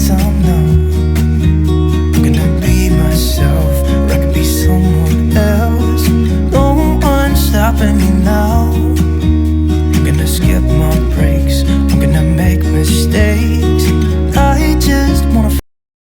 don't know. I'm gonna be myself, or I could be someone else. No one's stopping me now. I'm gonna skip my breaks, I'm gonna make mistakes.